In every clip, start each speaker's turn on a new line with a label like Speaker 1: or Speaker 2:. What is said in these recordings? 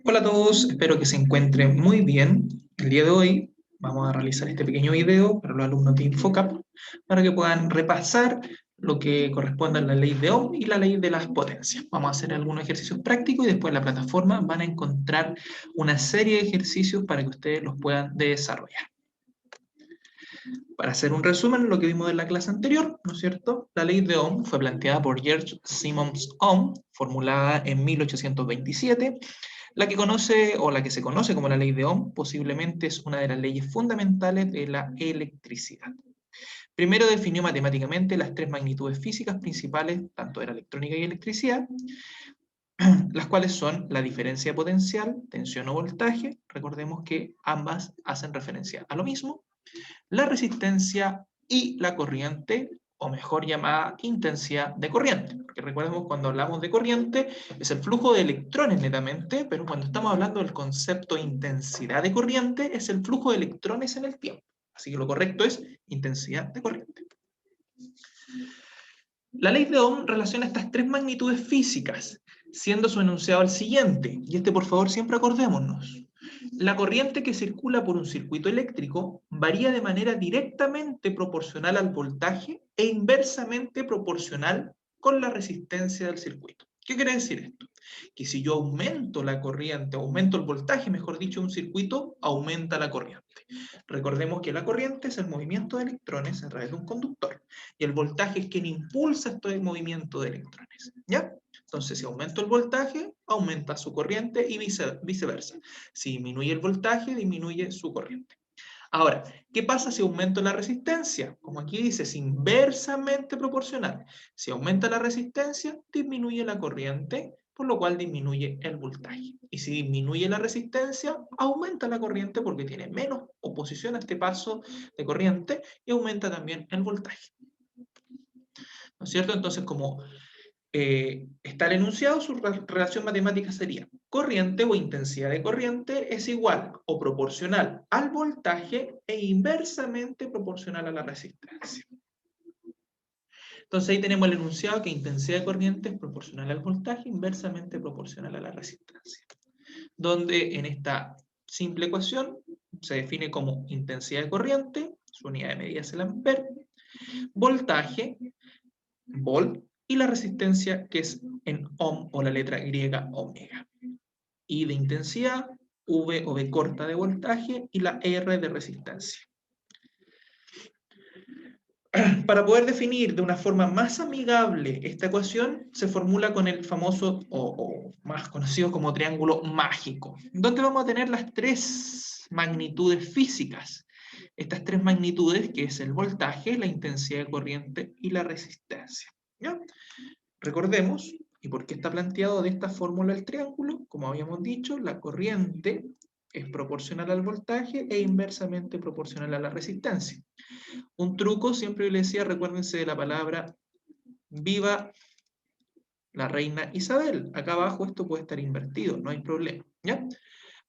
Speaker 1: Hola a todos, espero que se encuentren muy bien. El día de hoy vamos a realizar este pequeño video para los alumnos de Infocap para que puedan repasar lo que corresponde a la ley de Ohm y la ley de las potencias. Vamos a hacer algunos ejercicios prácticos y después en la plataforma van a encontrar una serie de ejercicios para que ustedes los puedan desarrollar. Para hacer un resumen de lo que vimos en la clase anterior, ¿no es cierto? La ley de Ohm fue planteada por George Simmons Ohm, formulada en 1827. La que conoce o la que se conoce como la ley de Ohm posiblemente es una de las leyes fundamentales de la electricidad. Primero definió matemáticamente las tres magnitudes físicas principales, tanto de la electrónica y electricidad, las cuales son la diferencia potencial, tensión o voltaje, recordemos que ambas hacen referencia a lo mismo, la resistencia y la corriente, o mejor llamada intensidad de corriente. Porque recordemos, cuando hablamos de corriente, es el flujo de electrones netamente, pero cuando estamos hablando del concepto de intensidad de corriente, es el flujo de electrones en el tiempo. Así que lo correcto es intensidad de corriente. La ley de Ohm relaciona estas tres magnitudes físicas, siendo su enunciado el siguiente, y por favor siempre acordémonos. La corriente que circula por un circuito eléctrico varía de manera directamente proporcional al voltaje e inversamente proporcional con la resistencia del circuito. ¿Qué quiere decir esto? Que si yo aumento la corriente, aumento el voltaje, mejor dicho, de un circuito, aumenta la corriente. Recordemos que la corriente es el movimiento de electrones a través de un conductor y el voltaje es quien impulsa este movimiento de electrones. ¿Ya? Entonces, si aumento el voltaje, aumenta su corriente y viceversa. Si disminuye el voltaje, disminuye su corriente. Ahora, ¿qué pasa si aumento la resistencia? Como aquí dice, es inversamente proporcional. Si aumenta la resistencia, disminuye la corriente, por lo cual disminuye el voltaje. Y si disminuye la resistencia, aumenta la corriente porque tiene menos oposición a este paso de corriente y aumenta también el voltaje. ¿No es cierto? Entonces, como está el enunciado, su relación matemática sería: corriente o intensidad de corriente es igual o proporcional al voltaje e inversamente proporcional a la resistencia. Entonces ahí tenemos el enunciado, que intensidad de corriente es proporcional al voltaje, inversamente proporcional a la resistencia. Donde en esta simple ecuación se define como intensidad de corriente, su unidad de medida es el ampere, voltaje, volt, y la resistencia, que es en ohm o la letra griega omega. I de intensidad, V o V corta de voltaje y la R de resistencia. Para poder definir de una forma más amigable esta ecuación, se formula con el famoso o más conocido como triángulo mágico, donde vamos a tener las tres magnitudes físicas. Estas tres magnitudes, que es el voltaje, la intensidad de corriente y la resistencia. ¿Ya? Recordemos, ¿y por qué está planteado de esta fórmula el triángulo? Como habíamos dicho, la corriente es proporcional al voltaje e inversamente proporcional a la resistencia. Un truco, siempre yo les decía, recuérdense de la palabra viva la reina Isabel. Acá abajo esto puede estar invertido, no hay problema. ¿Ya?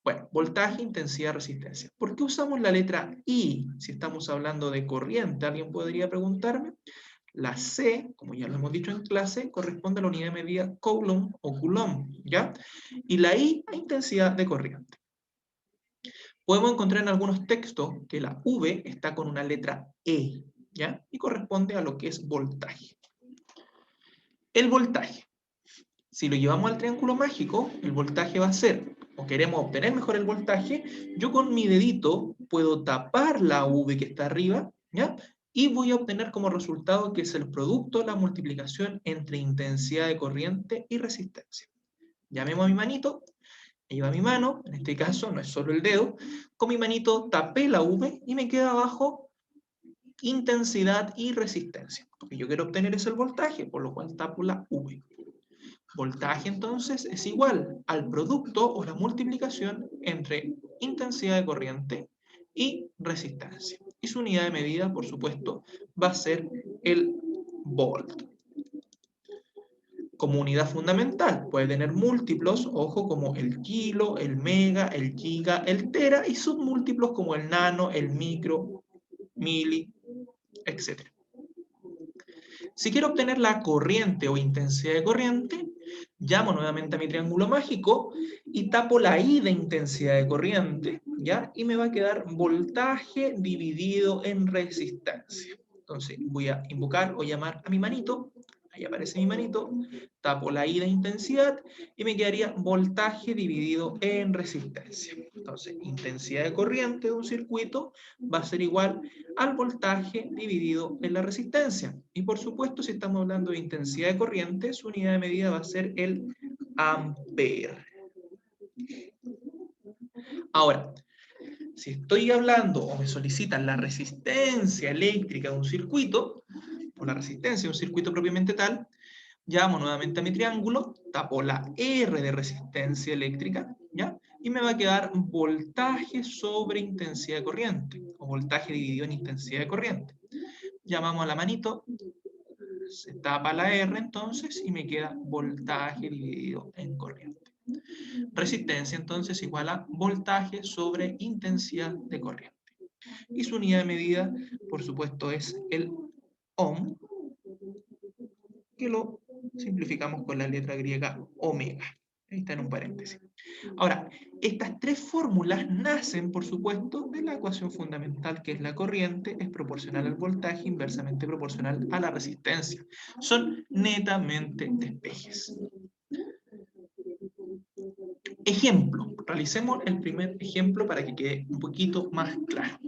Speaker 1: Bueno, voltaje, intensidad, resistencia. ¿Por qué usamos la letra I si estamos hablando de corriente? ¿Alguien podría preguntarme? La C, como ya lo hemos dicho en clase, corresponde a la unidad de medida Coulomb o Coulomb, ¿ya? Y la I a intensidad de corriente. Podemos encontrar en algunos textos que la V está con una letra E, ¿ya? Y corresponde a lo que es voltaje. El voltaje, si lo llevamos al triángulo mágico, el voltaje va a ser, o queremos obtener mejor el voltaje, yo con mi dedito puedo tapar la V que está arriba, ¿ya? Y voy a obtener como resultado que es el producto de la multiplicación entre intensidad de corriente y resistencia. Llamemos a mi manito, ahí va mi mano, en este caso no es solo el dedo, con mi manito tapé la V y me queda abajo intensidad y resistencia. Lo que yo quiero obtener es el voltaje, por lo cual tapo la V. Voltaje entonces es igual al producto o la multiplicación entre intensidad de corriente y resistencia. Y su unidad de medida, por supuesto, va a ser el volt. Como unidad fundamental, puede tener múltiplos, ojo, como el kilo, el mega, el giga, el tera, y submúltiplos como el nano, el micro, mili, etc. Si quiero obtener la corriente o intensidad de corriente, llamo nuevamente a mi triángulo mágico y tapo la I de intensidad de corriente, ¿ya? Y me va a quedar voltaje dividido en resistencia. Entonces voy a invocar o llamar a mi manito, ahí aparece mi manito, tapo la I de intensidad y me quedaría voltaje dividido en resistencia. Entonces, intensidad de corriente de un circuito va a ser igual al voltaje dividido en la resistencia. Y por supuesto, si estamos hablando de intensidad de corriente, su unidad de medida va a ser el ampere. Ahora, si estoy hablando o me solicitan la resistencia eléctrica de un circuito, o la resistencia de un circuito propiamente tal, llamo nuevamente a mi triángulo, tapo la R de resistencia eléctrica, ¿ya? Y me va a quedar voltaje sobre intensidad de corriente, o voltaje dividido en intensidad de corriente. Llamamos a la manito, se tapa la R entonces, y me queda voltaje dividido en corriente. Resistencia entonces igual a voltaje sobre intensidad de corriente. Y su unidad de medida, por supuesto, es el ohm, que lo simplificamos con la letra griega omega. Ahí está en un paréntesis. Ahora, estas tres fórmulas nacen, por supuesto, de la ecuación fundamental que es la corriente es proporcional al voltaje inversamente proporcional a la resistencia. Son netamente despejes. Ejemplo, realicemos el primer ejemplo para que quede un poquito más claro.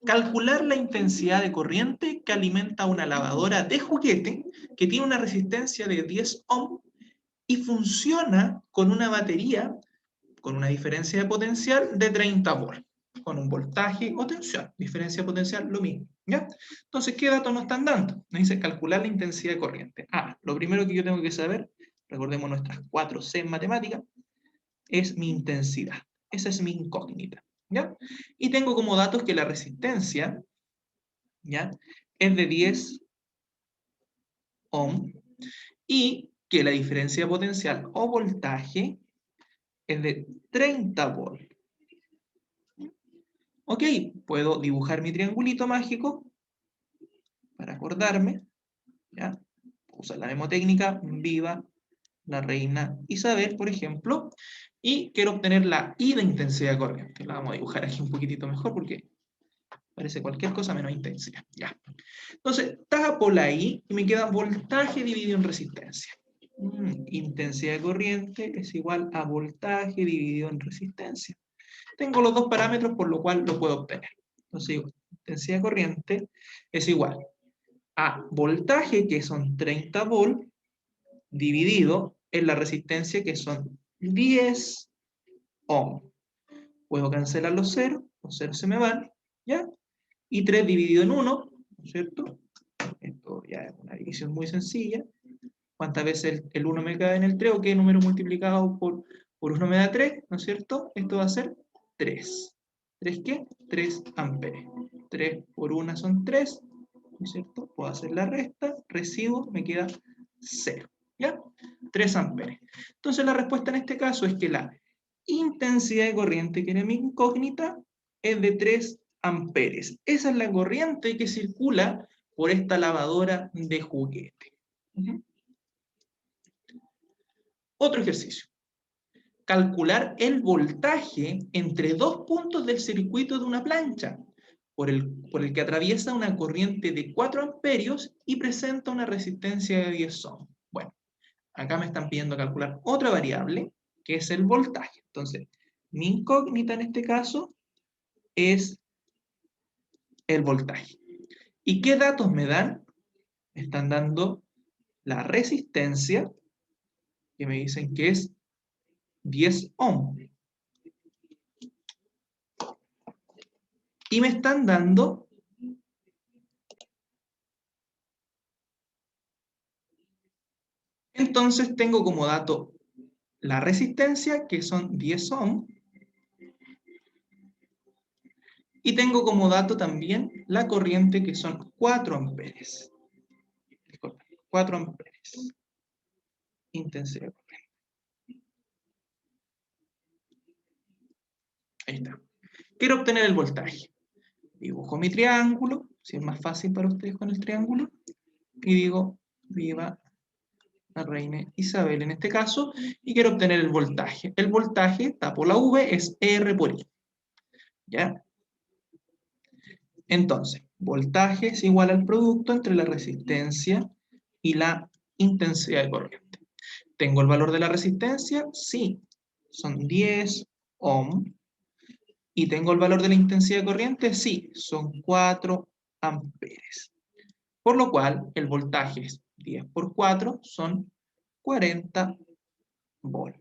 Speaker 1: Calcular la intensidad de corriente que alimenta una lavadora de juguete que tiene una resistencia de 10 ohm y funciona con una batería con una diferencia de potencial de 30 volts, con un voltaje o tensión. Diferencia potencial, lo mismo. ¿Ya? Entonces, ¿qué datos nos están dando? Nos dice calcular la intensidad de corriente. Lo primero que yo tengo que saber, recordemos nuestras 4 C en matemática, es mi intensidad. Esa es mi incógnita. ¿Ya? Y tengo como datos que la resistencia, ¿ya?, es de 10 ohm y que la diferencia potencial o voltaje es de 30 volts. Ok, puedo dibujar mi triangulito mágico para acordarme, ¿ya? Usar la mnemotécnica, viva la reina Isabel, por ejemplo, y quiero obtener la I de intensidad de corriente. La vamos a dibujar aquí un poquitito mejor porque parece cualquier cosa menos intensidad. Ya. Entonces, tapo la I y me queda voltaje dividido en resistencia. Intensidad de corriente es igual a voltaje dividido en resistencia. Tengo los dos parámetros, por lo cual lo puedo obtener. Entonces digo, intensidad de corriente es igual a voltaje, que son 30 volts, dividido en la resistencia, que son 10 ohm. Puedo cancelar los ceros se me van, ¿ya? Y 3 dividido en 1, ¿no es cierto? Esto ya es una división muy sencilla. ¿Cuántas veces el 1 me cae en el 3? ¿O qué número multiplicado por 1 me da 3? ¿No es cierto? Esto va a ser 3. ¿3 qué? 3 amperes. 3 por 1 son 3, ¿no es cierto? Puedo hacer la resta, recibo, me queda 0. ¿Ya? 3 amperes. Entonces la respuesta en este caso es que la intensidad de corriente, que era mi incógnita, es de 3 amperes. Esa es la corriente que circula por esta lavadora de juguete. Otro ejercicio. Calcular el voltaje entre dos puntos del circuito de una plancha, por el que atraviesa una corriente de 4 amperios y presenta una resistencia de 10 ohm. Bueno, acá me están pidiendo calcular otra variable, que es el voltaje. Entonces, mi incógnita en este caso es el voltaje. ¿Y qué datos me dan? Me están dando la resistencia, que me dicen que es 10 ohm. Y me están dando entonces tengo como dato la resistencia, que son 10 ohm, y tengo como dato también la corriente, que son 4 amperes. 4 amperes. Intensidad de corriente. Ahí está. Quiero obtener el voltaje. Dibujo mi triángulo, si es más fácil para ustedes con el triángulo. y digo, viva la reina Isabel en este caso, y quiero obtener el voltaje. El voltaje, tapo la V, es R por I. ¿Ya? Entonces, voltaje es igual al producto entre la resistencia y la intensidad de corriente. ¿Tengo el valor de la resistencia? Sí, son 10 ohm. ¿Y tengo el valor de la intensidad de corriente? Sí, son 4 amperes. Por lo cual, el voltaje es 10 por 4, son 40 volt.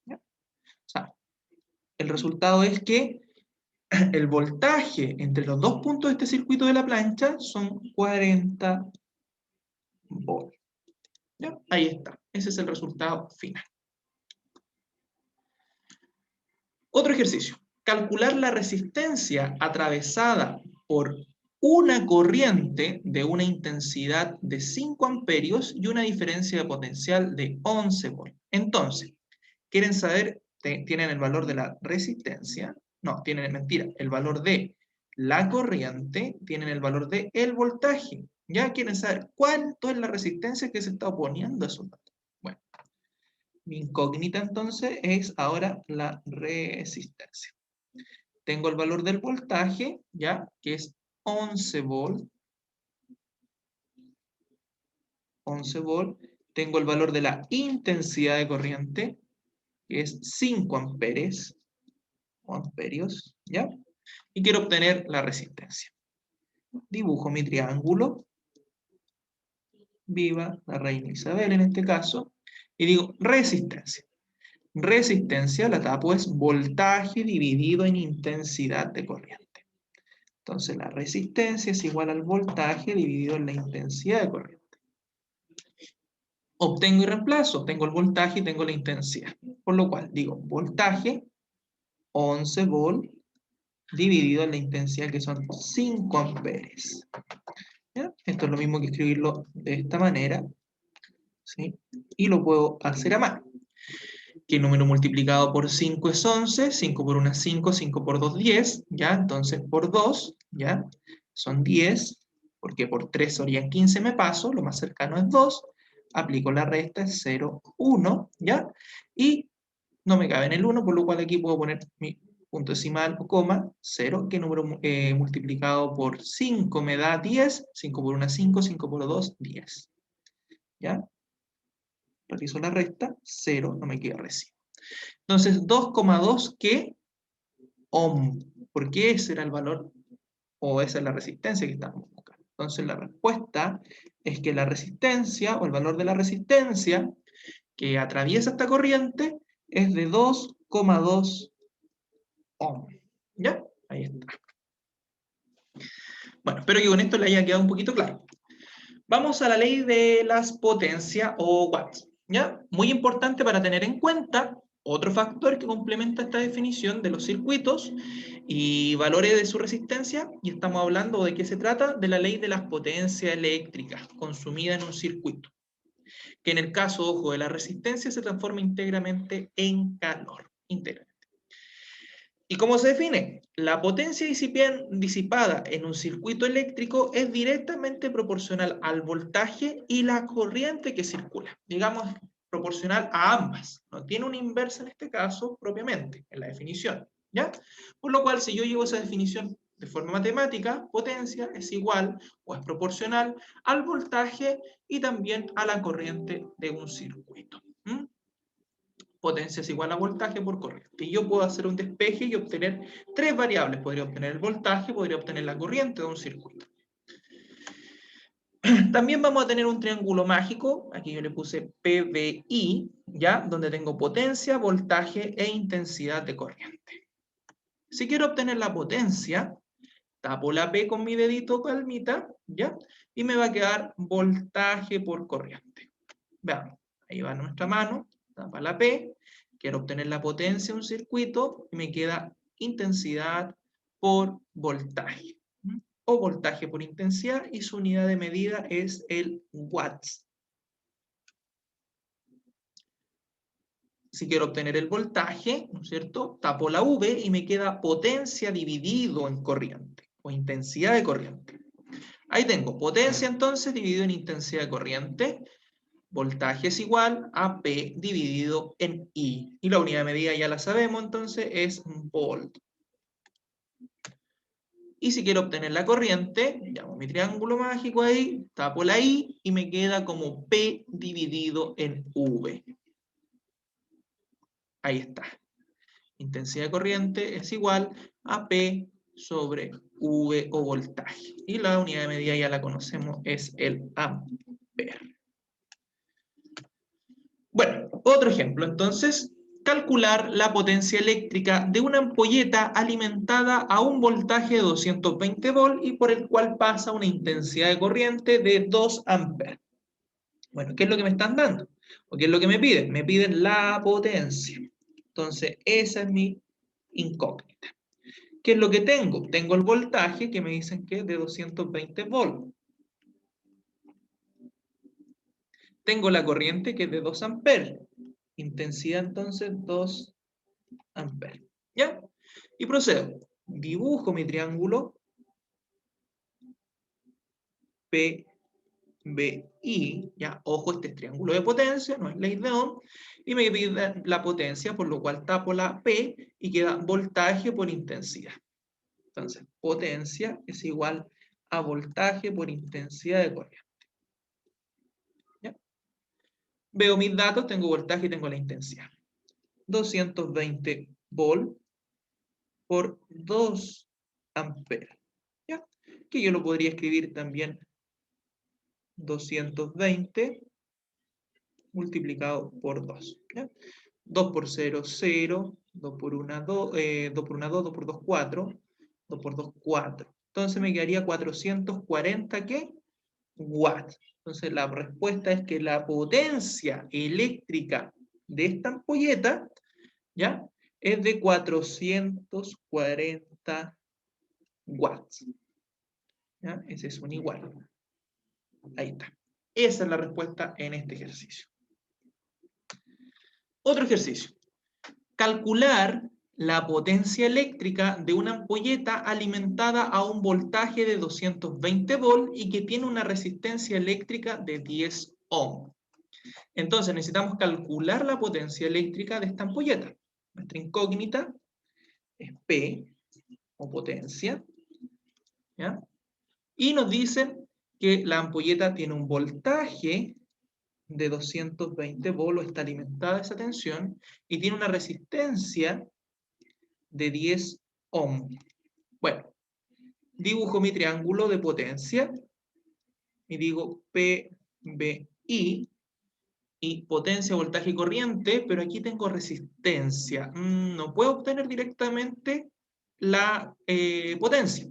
Speaker 1: ¿Ya? O sea, el resultado es que el voltaje entre los dos puntos de este circuito de la plancha son 40 volt. ¿Ya? Ahí está. Ese es el resultado final. Otro ejercicio. Calcular la resistencia atravesada por una corriente de una intensidad de 5 amperios y una diferencia de potencial de 11 volt. Entonces, quieren saber, tienen el valor de la resistencia, no, tienen, mentira, el valor de la corriente, tienen el valor de el voltaje. Ya quieren saber cuánto es la resistencia que se está oponiendo a esos datos. Bueno, mi incógnita entonces es ahora la resistencia. Tengo el valor del voltaje, ya, que es 11 volt. 11 volt. Tengo el valor de la intensidad de corriente, que es 5 amperes, o amperios, ¿ya? Y quiero obtener la resistencia. Dibujo mi triángulo, viva la reina Isabel en este caso, y digo resistencia. Resistencia, la tapo, es voltaje dividido en intensidad de corriente. Entonces la resistencia es igual al voltaje dividido en la intensidad de corriente. Obtengo y reemplazo, tengo el voltaje y tengo la intensidad. Por lo cual digo voltaje, 11 volt, dividido en la intensidad que son 5 amperes. ¿Ya? Esto es lo mismo que escribirlo de esta manera, ¿sí? Y lo puedo hacer a mano. Que el número multiplicado por 5 es 11, 5 por 1 es 5, 5 por 2 10, ¿ya? Entonces por 2, ¿ya? Son 10, porque por 3 serían 15 me paso, lo más cercano es 2, aplico la resta, es 0, 1, ¿ya? Y no me cabe en el 1, por lo cual aquí puedo poner mi punto decimal o coma, 0, que número multiplicado por 5 me da 10, 5 por 1 es 5, 5 por 2, 10, ¿ya? Realizo la resta, 0, no me queda recibo. Entonces, 2,2 ¿qué? Ohm. ¿Por qué ese era el valor? O esa es la resistencia que estamos buscando. Entonces, la respuesta es que la resistencia, o el valor de la resistencia que atraviesa esta corriente, es de 2,2 ohm. ¿Ya? Ahí está. Bueno, espero que con esto le haya quedado un poquito claro. Vamos a la ley de las potencias o watts. ¿Ya? Muy importante para tener en cuenta otro factor que complementa esta definición de los circuitos y valores de su resistencia, y estamos hablando de qué se trata, de la ley de las potencias eléctricas consumidas en un circuito, que en el caso, ojo, de la resistencia se transforma íntegramente en calor. Íntegramente. ¿Y cómo se define? La potencia disipada en un circuito eléctrico es directamente proporcional al voltaje y la corriente que circula. Digamos, proporcional a ambas. No tiene una inversa en este caso propiamente, en la definición. ¿Ya? Por lo cual, si yo llevo esa definición de forma matemática, potencia es igual o es proporcional al voltaje y también a la corriente de un circuito. ¿Mm? Potencia es igual a voltaje por corriente. Y yo puedo hacer un despeje y obtener tres variables. Podría obtener el voltaje, podría obtener la corriente de un circuito. También vamos a tener un triángulo mágico, aquí yo le puse PVI, ¿ya? Donde tengo potencia, voltaje e intensidad de corriente. Si quiero obtener la potencia, tapo la P con mi dedito palmita, ¿ya? Y me va a quedar voltaje por corriente. Veamos, ahí va nuestra mano, tapa la P, quiero obtener la potencia de un circuito y me queda intensidad por voltaje. O voltaje por intensidad, y su unidad de medida es el watts. Si quiero obtener el voltaje, ¿no es cierto? Tapo la V y me queda potencia dividido en corriente, o intensidad de corriente. Ahí tengo potencia entonces dividido en intensidad de corriente. Voltaje es igual a P dividido en I. Y la unidad de medida ya la sabemos, entonces es volt. Y si quiero obtener la corriente, llamo mi triángulo mágico ahí, tapo la I y me queda como P dividido en V. Ahí está. Intensidad de corriente es igual a P sobre V o voltaje. Y la unidad de medida ya la conocemos, es el ampere. Bueno, otro ejemplo entonces. Calcular la potencia eléctrica de una ampolleta alimentada a un voltaje de 220 volt y por el cual pasa una intensidad de corriente de 2 amperes. Bueno, ¿qué es lo que me están dando? ¿O qué es lo que me piden? Me piden la potencia. Entonces, esa es mi incógnita. ¿Qué es lo que tengo? Tengo el voltaje que me dicen que es de 220 volts. Tengo la corriente que es de 2 amperes. Intensidad entonces 2 amperes. ¿Ya? Y procedo. Dibujo mi triángulo PBI. ¿Ya? Ojo, este es triángulo de potencia, no es ley de Ohm. Y me pide la potencia, por lo cual tapo la P y queda voltaje por intensidad. Entonces, potencia es igual a voltaje por intensidad de corriente. ¿Ya? Veo mis datos, tengo voltaje y tengo la intensidad. 220 volt por 2 amperes. ¿Ya? Que yo lo podría escribir también 220 multiplicado por 2. ¿Ya? 2 por 0, 0. 2 por 1, 2. 2 por 1, 2. 2 por 2, 4. 2 por 2, 4. Entonces me quedaría 440, ¿qué? Watts. Entonces la respuesta es que la potencia eléctrica de esta ampolleta, ¿ya? Es de 440 watts. ¿Ya? Ese es un igual. Ahí está. Esa es la respuesta en este ejercicio. Otro ejercicio. Calcular la potencia eléctrica de una ampolleta alimentada a un voltaje de 220 volt y que tiene una resistencia eléctrica de 10 ohm. Entonces necesitamos calcular la potencia eléctrica de esta ampolleta. Nuestra incógnita es P, o potencia, ¿ya? Y nos dicen que la ampolleta tiene un voltaje de 220 volts, está alimentada a esa tensión, y tiene una resistencia de 10 ohm. Bueno, dibujo mi triángulo de potencia y digo PBI, y potencia, voltaje y corriente, pero aquí tengo resistencia. No puedo obtener directamente la potencia.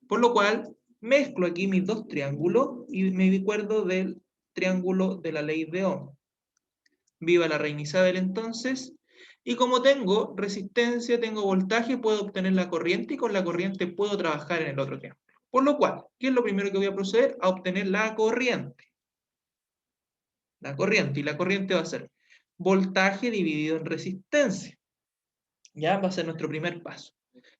Speaker 1: Por lo cual, mezclo aquí mis dos triángulos y me acuerdo del triángulo de la ley de Ohm. Viva la reina Isabel entonces. Y como tengo resistencia, tengo voltaje, puedo obtener la corriente y con la corriente puedo trabajar en el otro triángulo. Por lo cual, ¿qué es lo primero que voy a proceder? A obtener la corriente. La corriente. Y la corriente va a ser voltaje dividido en resistencia. Ya va a ser nuestro primer paso.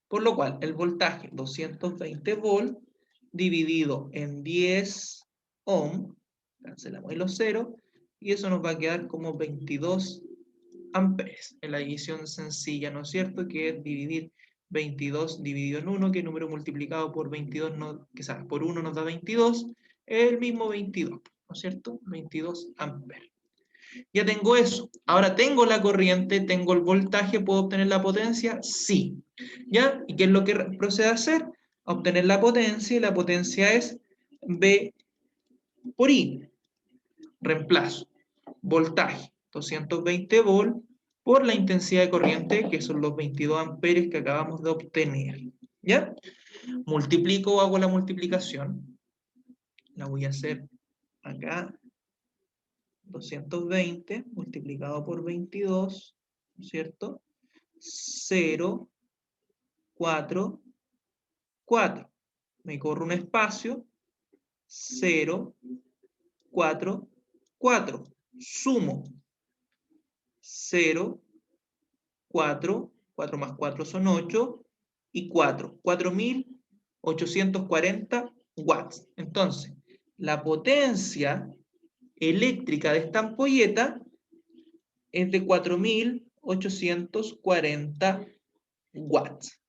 Speaker 1: Por lo cual, el voltaje 220 volt dividido en 10 ohm, cancelamos ahí los ceros, y eso nos va a quedar como 22 amperes. En la división sencilla, ¿no es cierto? Que es dividir 22 dividido en 1, que el número multiplicado por 22, quizás por 1 nos da 22, es el mismo 22, ¿no es cierto? 22 amperes. Ya tengo eso. Ahora tengo la corriente, tengo el voltaje, ¿puedo obtener la potencia? Sí. ¿Ya? ¿Y qué es lo que procede a hacer? A obtener la potencia, y la potencia es B por I. Reemplazo. Voltaje, 220 volt, por la intensidad de corriente, que son los 22 amperes que acabamos de obtener. ¿Ya? Multiplico o hago la multiplicación. La voy a hacer acá. 220 multiplicado por 22, ¿no es cierto? 0, 4, 4. Me corro un espacio. 0, 4, 4. Sumo. 0, 4, 4 más 4 son 8, y 4. 4.840 watts. Entonces, la potencia eléctrica de esta ampolleta es de 4.840 watts.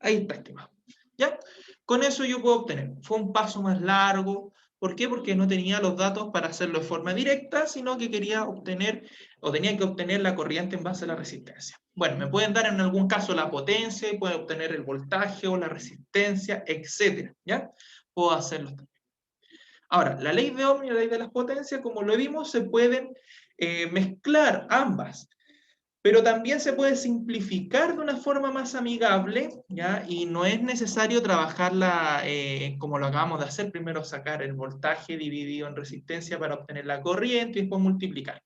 Speaker 1: Ahí está, estimado. ¿Ya? Con eso yo puedo obtener. Fue un paso más largo. ¿Por qué? Porque no tenía los datos para hacerlo de forma directa, sino que quería obtener, o tenía que obtener la corriente en base a la resistencia. Bueno, me pueden dar en algún caso la potencia, y puedo obtener el voltaje o la resistencia, etc. ¿Ya? Puedo hacerlo también. Ahora, la ley de Ohm y la ley de las potencias, como lo vimos, se pueden mezclar ambas. Pero también se puede simplificar de una forma más amigable, ¿ya? Y no es necesario trabajarla como lo acabamos de hacer, primero sacar el voltaje dividido en resistencia para obtener la corriente y después multiplicar.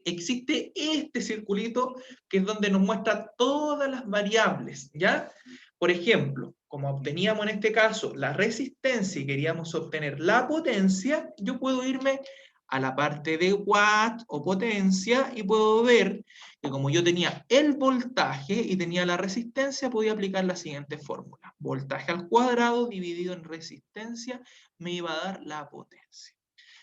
Speaker 1: Existe este circulito que es donde nos muestra todas las variables, ¿ya? Por ejemplo, como obteníamos en este caso la resistencia y queríamos obtener la potencia, yo puedo irme a la parte de watt o potencia y puedo ver que como yo tenía el voltaje y tenía la resistencia, podía aplicar la siguiente fórmula. Voltaje al cuadrado dividido en resistencia me iba a dar la potencia.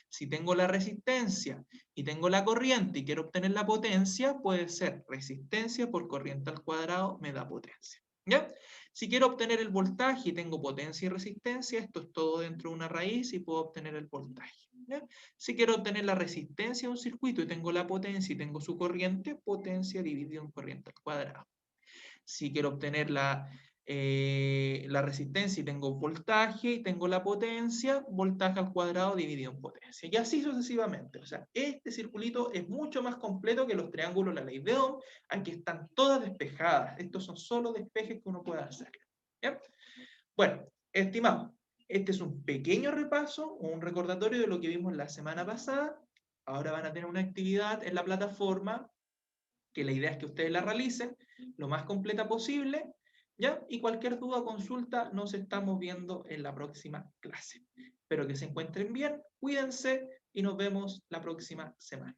Speaker 1: Si tengo la resistencia y tengo la corriente y quiero obtener la potencia, puede ser resistencia por corriente al cuadrado me da potencia. ¿Ya? Si quiero obtener el voltaje y tengo potencia y resistencia, esto es todo dentro de una raíz y puedo obtener el voltaje. ¿Ya? Si quiero obtener la resistencia de un circuito y tengo la potencia y tengo su corriente, potencia dividido en corriente al cuadrado. Si quiero obtener la resistencia y tengo voltaje y tengo la potencia, voltaje al cuadrado dividido en potencia. Y así sucesivamente. O sea, este circulito es mucho más completo que los triángulos de la ley de Ohm. Aquí están todas despejadas. Estos son solo despejes que uno puede hacer. ¿Bien? Bueno, estimado, este es un pequeño repaso, un recordatorio de lo que vimos la semana pasada. Ahora van a tener una actividad en la plataforma que la idea es que ustedes la realicen lo más completa posible, ¿ya? Y cualquier duda o consulta nos estamos viendo en la próxima clase. Espero que se encuentren bien, cuídense y nos vemos la próxima semana.